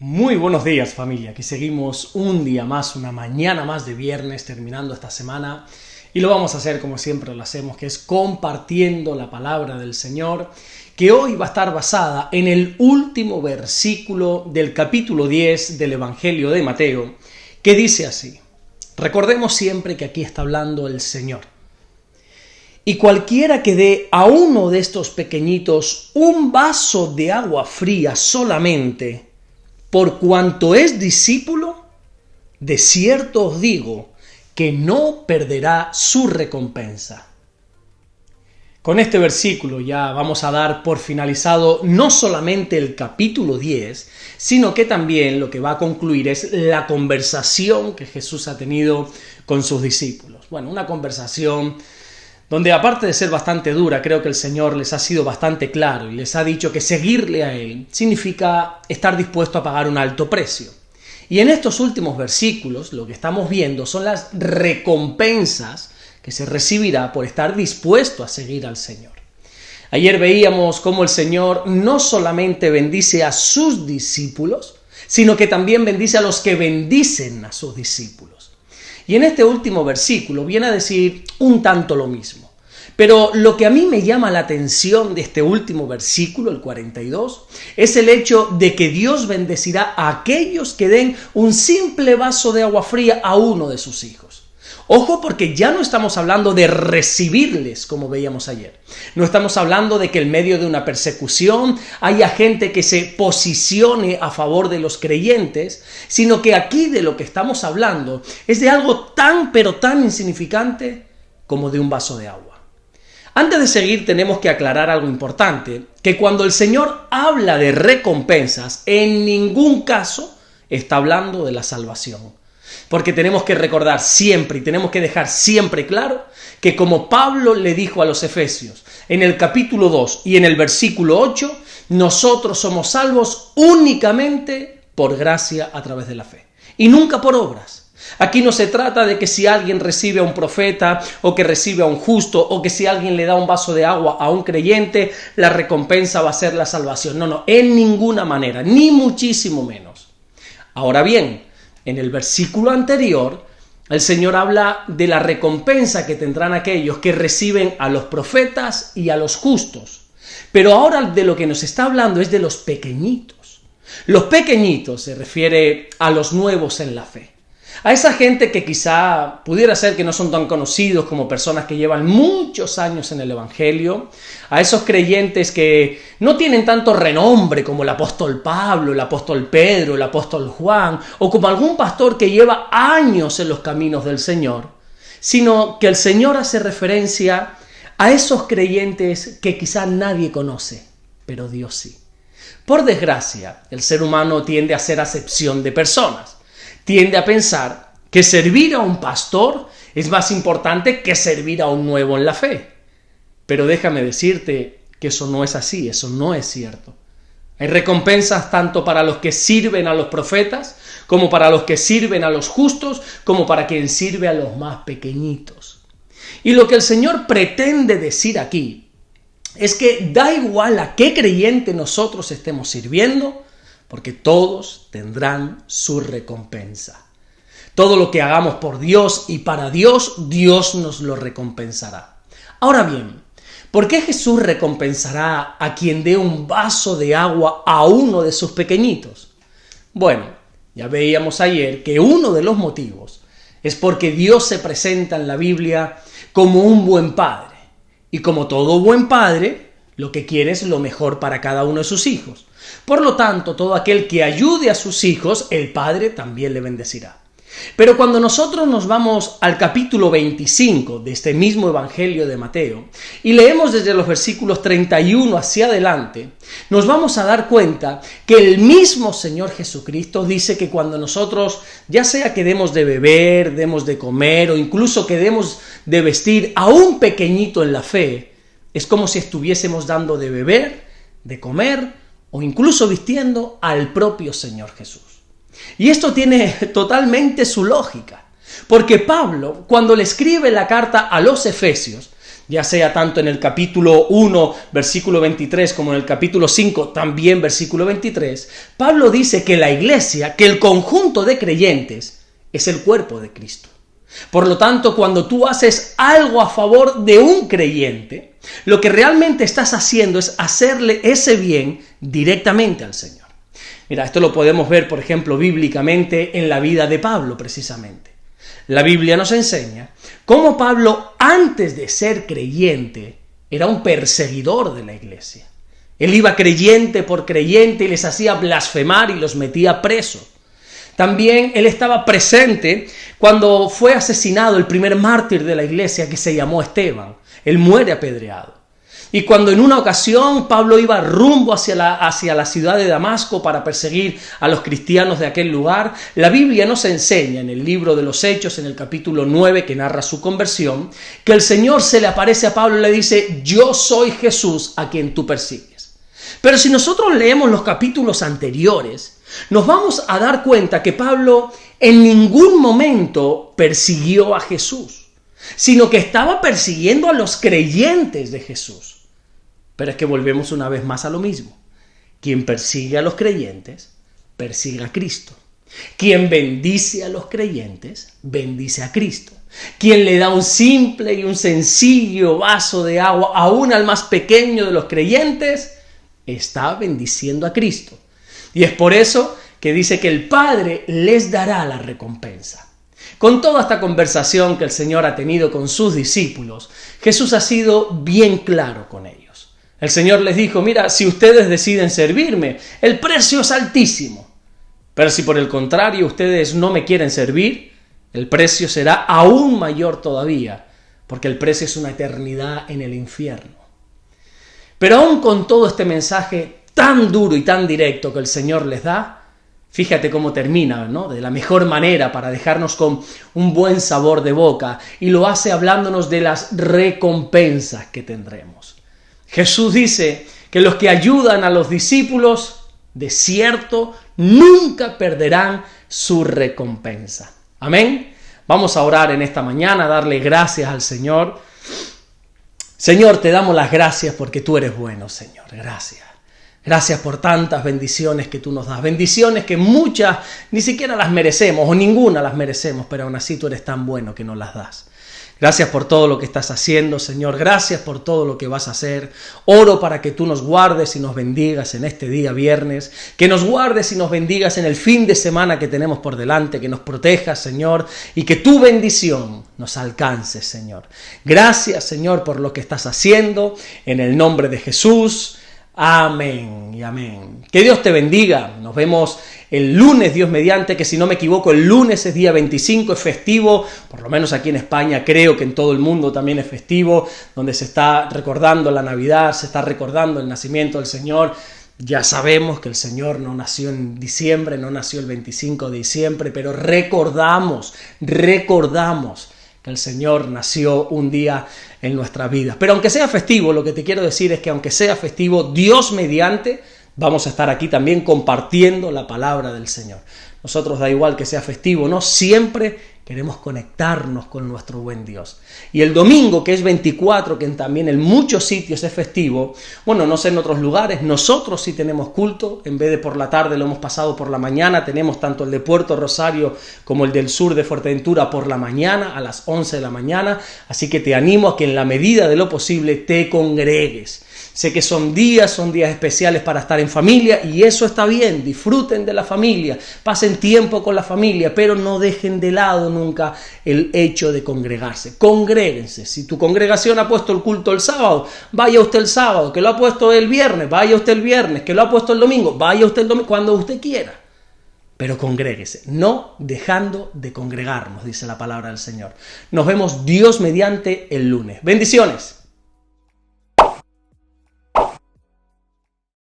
Muy buenos días, familia. Aquí seguimos un día más, una mañana más de viernes, terminando esta semana. Y lo vamos a hacer como siempre lo hacemos, que es compartiendo la palabra del Señor, que hoy va a estar basada en el último versículo del capítulo 10 del Evangelio de Mateo, que dice así. Recordemos siempre que aquí está hablando el Señor. Y cualquiera que dé a uno de estos pequeñitos un vaso de agua fría solamente, por cuanto es discípulo, de cierto os digo que no perderá su recompensa. Con este versículo ya vamos a dar por finalizado no solamente el capítulo 10, sino que también lo que va a concluir es la conversación que Jesús ha tenido con sus discípulos. Bueno, una conversación donde aparte de ser bastante dura, creo que el Señor les ha sido bastante claro y les ha dicho que seguirle a Él significa estar dispuesto a pagar un alto precio. Y en estos últimos versículos lo que estamos viendo son las recompensas que se recibirá por estar dispuesto a seguir al Señor. Ayer veíamos cómo el Señor no solamente bendice a sus discípulos, sino que también bendice a los que bendicen a sus discípulos. Y en este último versículo viene a decir un tanto lo mismo. Pero lo que a mí me llama la atención de este último versículo, el 42, es el hecho de que Dios bendecirá a aquellos que den un simple vaso de agua fría a uno de sus hijos. Ojo, porque ya no estamos hablando de recibirles, como veíamos ayer. No estamos hablando de que en medio de una persecución haya gente que se posicione a favor de los creyentes, sino que aquí de lo que estamos hablando es de algo tan pero tan insignificante como de un vaso de agua. Antes de seguir tenemos que aclarar algo importante, que cuando el Señor habla de recompensas, en ningún caso está hablando de la salvación. Porque tenemos que recordar siempre y tenemos que dejar siempre claro que como Pablo le dijo a los Efesios en el capítulo 2 y en el versículo 8, nosotros somos salvos únicamente por gracia a través de la fe y nunca por obras. Aquí no se trata de que si alguien recibe a un profeta o que recibe a un justo o que si alguien le da un vaso de agua a un creyente, la recompensa va a ser la salvación. No, en ninguna manera, ni muchísimo menos. Ahora bien, en el versículo anterior, el Señor habla de la recompensa que tendrán aquellos que reciben a los profetas y a los justos. Pero ahora de lo que nos está hablando es de los pequeñitos. Los pequeñitos se refiere a los nuevos en la fe. A esa gente que quizá pudiera ser que no son tan conocidos como personas que llevan muchos años en el Evangelio, a esos creyentes que no tienen tanto renombre como el apóstol Pablo, el apóstol Pedro, el apóstol Juan, o como algún pastor que lleva años en los caminos del Señor, sino que el Señor hace referencia a esos creyentes que quizá nadie conoce, pero Dios sí. Por desgracia, el ser humano tiende a hacer acepción de personas. Tiende a pensar que servir a un pastor es más importante que servir a un nuevo en la fe. Pero déjame decirte que eso no es así, eso no es cierto. Hay recompensas tanto para los que sirven a los profetas, como para los que sirven a los justos, como para quien sirve a los más pequeñitos. Y lo que el Señor pretende decir aquí es que da igual a qué creyente nosotros estemos sirviendo, porque todos tendrán su recompensa. Todo lo que hagamos por Dios y para Dios, Dios nos lo recompensará. Ahora bien, ¿por qué Jesús recompensará a quien dé un vaso de agua a uno de sus pequeñitos? Bueno, ya veíamos ayer que uno de los motivos es porque Dios se presenta en la Biblia como un buen padre. Y como todo buen padre, lo que quiere es lo mejor para cada uno de sus hijos. Por lo tanto, todo aquel que ayude a sus hijos, el Padre también le bendecirá. Pero cuando nosotros nos vamos al capítulo 25 de este mismo Evangelio de Mateo y leemos desde los versículos 31 hacia adelante, nos vamos a dar cuenta que el mismo Señor Jesucristo dice que cuando nosotros, ya sea que demos de beber, demos de comer o incluso que demos de vestir a un pequeñito en la fe, es como si estuviésemos dando de beber, de comer o incluso vistiendo al propio Señor Jesús. Y esto tiene totalmente su lógica, porque Pablo, cuando le escribe la carta a los Efesios, ya sea tanto en el capítulo 1, versículo 23, como en el capítulo 5, también versículo 23, Pablo dice que la iglesia, que el conjunto de creyentes, es el cuerpo de Cristo. Por lo tanto, cuando tú haces algo a favor de un creyente, lo que realmente estás haciendo es hacerle ese bien directamente al Señor. Mira, esto lo podemos ver, por ejemplo, bíblicamente en la vida de Pablo, precisamente. La Biblia nos enseña cómo Pablo, antes de ser creyente, era un perseguidor de la iglesia. Él iba creyente por creyente y les hacía blasfemar y los metía presos. También él estaba presente cuando fue asesinado el primer mártir de la iglesia, que se llamó Esteban. Él muere apedreado. Y cuando en una ocasión Pablo iba rumbo hacia la ciudad de Damasco para perseguir a los cristianos de aquel lugar, la Biblia nos enseña en el libro de los Hechos, en el capítulo 9, que narra su conversión, que el Señor se le aparece a Pablo y le dice: yo soy Jesús a quien tú persigues. Pero si nosotros leemos los capítulos anteriores, nos vamos a dar cuenta que Pablo en ningún momento persiguió a Jesús, sino que estaba persiguiendo a los creyentes de Jesús. Pero es que volvemos una vez más a lo mismo. Quien persigue a los creyentes, persigue a Cristo. Quien bendice a los creyentes, bendice a Cristo. Quien le da un simple y un sencillo vaso de agua, aún al más pequeño de los creyentes, está bendiciendo a Cristo. Y es por eso que dice que el Padre les dará la recompensa. Con toda esta conversación que el Señor ha tenido con sus discípulos, Jesús ha sido bien claro con ellos. El Señor les dijo: mira, si ustedes deciden servirme, el precio es altísimo. Pero si por el contrario ustedes no me quieren servir, el precio será aún mayor todavía, porque el precio es una eternidad en el infierno. Pero aún con todo este mensaje tan duro y tan directo que el Señor les da, fíjate cómo termina, ¿no? De la mejor manera, para dejarnos con un buen sabor de boca, y lo hace hablándonos de las recompensas que tendremos. Jesús dice que los que ayudan a los discípulos, de cierto, nunca perderán su recompensa. Amén. Vamos a orar en esta mañana, a darle gracias al Señor. Señor, te damos las gracias porque tú eres bueno, Señor. Gracias. Gracias por tantas bendiciones que tú nos das. Bendiciones que muchas ni siquiera las merecemos o ninguna las merecemos, pero aún así tú eres tan bueno que nos las das. Gracias por todo lo que estás haciendo, Señor. Gracias por todo lo que vas a hacer. Oro para que tú nos guardes y nos bendigas en este día viernes. Que nos guardes y nos bendigas en el fin de semana que tenemos por delante. Que nos protejas, Señor. Y que tu bendición nos alcance, Señor. Gracias, Señor, por lo que estás haciendo. En el nombre de Jesús. Amén y amén. Que Dios te bendiga. Nos vemos el lunes, Dios mediante, que si no me equivoco, el lunes es día 25, es festivo, por lo menos aquí en España, creo que en todo el mundo también es festivo, donde se está recordando la Navidad, se está recordando el nacimiento del Señor. Ya sabemos que el Señor no nació en diciembre, no nació el 25 de diciembre, pero recordamos que el Señor nació un día en nuestra vida. Pero aunque sea festivo, lo que te quiero decir es que aunque sea festivo, Dios mediante, vamos a estar aquí también compartiendo la palabra del Señor. Nosotros da igual que sea festivo, ¿no? Siempre queremos conectarnos con nuestro buen Dios. Y el domingo, que es 24, que también en muchos sitios es festivo, bueno, no sé en otros lugares, nosotros sí tenemos culto, en vez de por la tarde lo hemos pasado por la mañana, tenemos tanto el de Puerto Rosario como el del sur de Fuerteventura por la mañana, a las 11 de la mañana, así que te animo a que en la medida de lo posible te congregues. Sé que son días especiales para estar en familia y eso está bien, disfruten de la familia, pasen tiempo con la familia, pero no dejen de lado nunca el hecho de congregarse. Congréguense. Si tu congregación ha puesto el culto el sábado, vaya usted el sábado. Que lo ha puesto el viernes, vaya usted el viernes. Que lo ha puesto el domingo, vaya usted el domingo, cuando usted quiera. Pero congréguese, no dejando de congregarnos, dice la palabra del Señor. Nos vemos Dios mediante el lunes. Bendiciones.